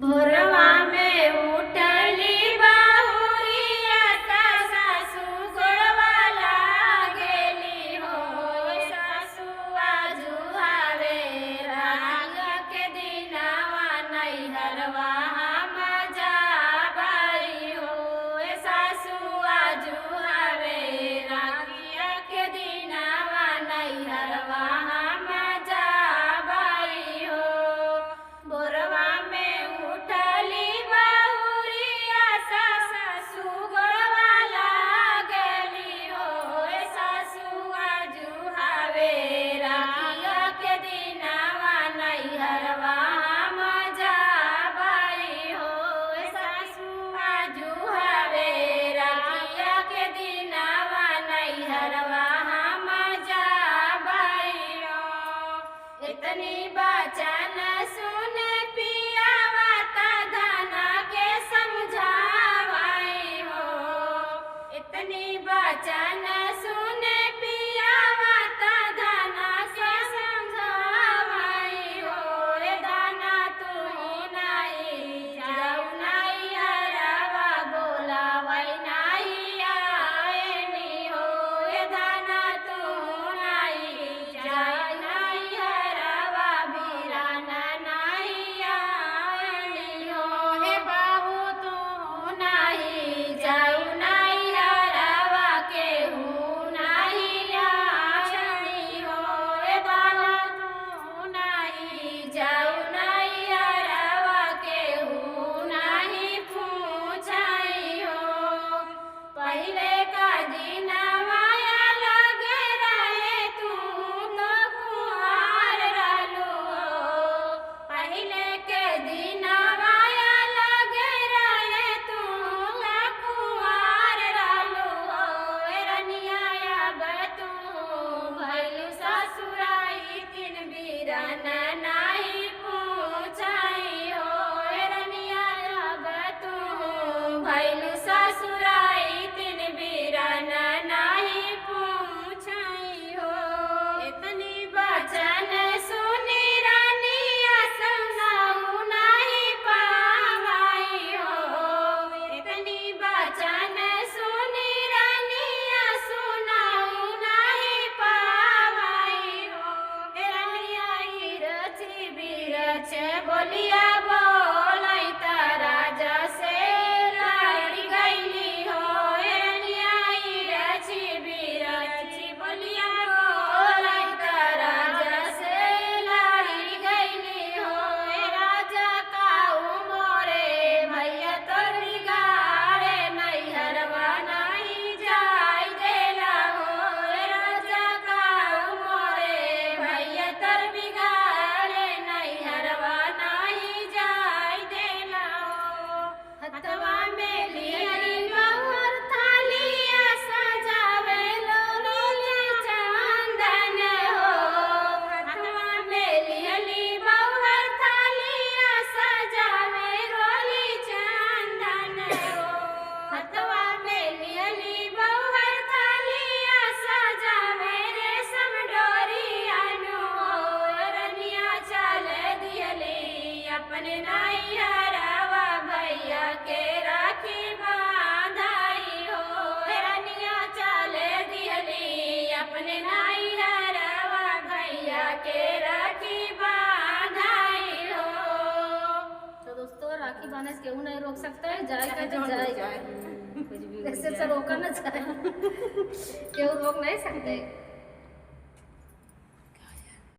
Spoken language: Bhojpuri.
भोरवा में उठली बहुरिया सासू गोड़वा लागेली हो। सासुआ जुहावे रंग के दिनवा नैहरवा हम जाबाई हो। सासुआ जुहावे राखिया के दिनवा नैहरवा हम जाबाई हो। भोरवा में उठली बहुरिया सासू गोड़वा लागेली हो। सासुआ जुहावे राखिया के दिनवा नैहरवा हम जाबाई हो। सासुआ जुहावे राखिया के दिनवा नैहरवा हम जाबाई हो। इतनी बचन सुन पियावा ता धना के समझावाई हो। इतनी बचन सुन पियावा ता धना के समझावाई हो। दाना तू नहीं जाऊ नहीं हरवा बोलावई नहीं आएनी हो। दाना तू नहीं जाऊ नहीं हरवा बीराना नहीं आएनी हो। हे बाबू तू नहीं जाऊ नहीं हरवा केहू नहीं आएनी हो। हे दाना तू नहीं जाऊ नहीं हरवा केहू नहीं पूछाई हो। पहले का दिनवा अलग रहे तू तो कुंवार रहलू हो। पहले के दिनवा अलग रहे तू तो कुंवार रहलू हो। रनिया अब तू भइलू ससुराई तीन बीरन नहीं पूछाई हो। रनिया अब तू भइलू ससुराई तीन बीरन नहीं पूछाई हो। इतनी बचन सुनी रानिया सुनाऊ नहीं पावाई हो। इतनी बचन सुनी रानिया सुनाऊ नहीं पावाई हो। रनिया रची बिरच बोलिया बोलाई ता राजा से लड़ी गईली हो। रनिया रची बिरच बोलिया बोलाई ता राजा से लड़ी गईली हो। राजा काऊ मोरे भैया तोर बिगाड़े नैहरवा नहीं जाई देला हो। राजा काऊ मोरे भैया तोर बिगाड़े नैहरवा नहीं जाई देला हो। हथवा में लिहली बहुर थालिया सजावे लोली चंदन हो। हथवा में लिहली बहुर थालिया सजावे रोली चंदन हो। हथवा में लिहली बहुर थालिया सजावे रेशम डोरियानु हो। रनिया चल दिहली अपने नैहरवा भैया के राखी बांधाई हो। रनिया चल दिहली अपने नैहरवा भैया के राखी बांधाई हो। तो दोस्तों राखी बांधने से केहू नहीं रोक सकता है। जाएगा तो जाएगा, ऐसे से रोका ना जाए केहू रोक नहीं सकते।